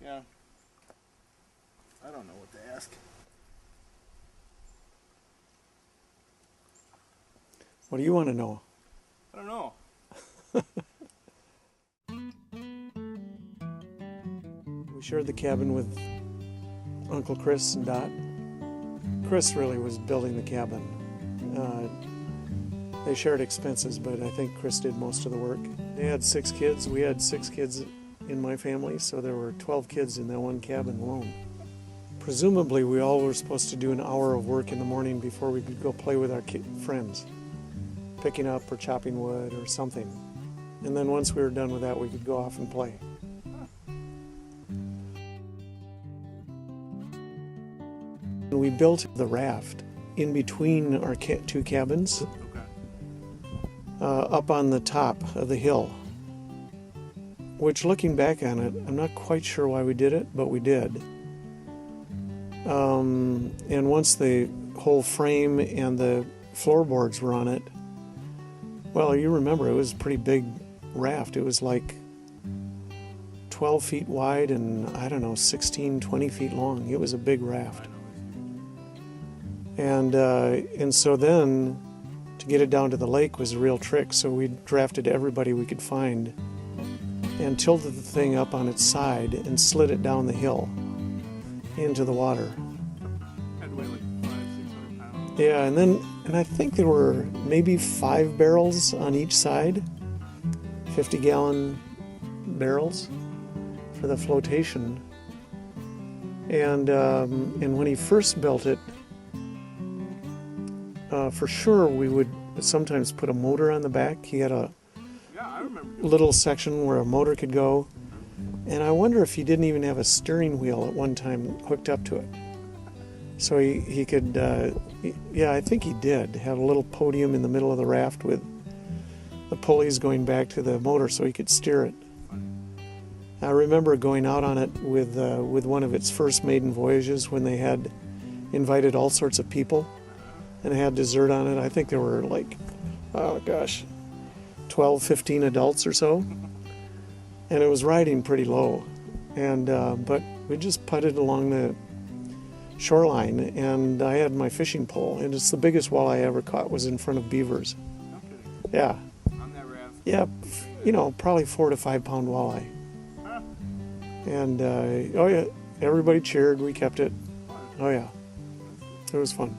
Yeah. I don't know what to ask. What do you want to know? I don't know. We shared the cabin with Uncle Chris and Dot. Chris really was building the cabin. They shared expenses, but I think Chris did most of the work. They had 6 kids. We had 6 kids in my family, so there were 12 kids in that one cabin alone. Presumably, we all were supposed to do an hour of work in the morning before we could go play with our friends, picking up or chopping wood or something. And then once we were done with that, we could go off and play. We built the raft in between our 2 cabins, up on the top of the hill, which, looking back on it, I'm not quite sure why we did it, but we did. And once the whole frame and the floorboards were on it, well, you remember, it was a pretty big raft. It was like 12 feet wide and, I don't know, 16, 20 feet long. It was a big raft. And so then, to get it down to the lake was a real trick, so we drafted everybody we could find and tilted the thing up on its side and slid it down the hill into the water. Had to weigh like 500-600 pounds. Yeah, and I think there were maybe 5 barrels on each side, 50-gallon barrels for the flotation. And when he first built it, for sure we would sometimes put a motor on the back. He had a little section where a motor could go. And I wonder if he didn't even have a steering wheel at one time hooked up to it. So he could, yeah, I think he did, have a little podium in the middle of the raft with the pulleys going back to the motor so he could steer it. I remember going out on it with one of its first maiden voyages when they had invited all sorts of people and had dessert on it. I think there were like, oh gosh, 12, 15 adults or so. And it was riding pretty low. And but we just putted along the shoreline, and I had my fishing pole, and it's the biggest walleye I ever caught was in front of beavers. Okay. Yeah. On that raft? Yeah, you know, probably 4 to 5 pound walleye. Huh. And oh yeah, everybody cheered, we kept it. Oh yeah, it was fun.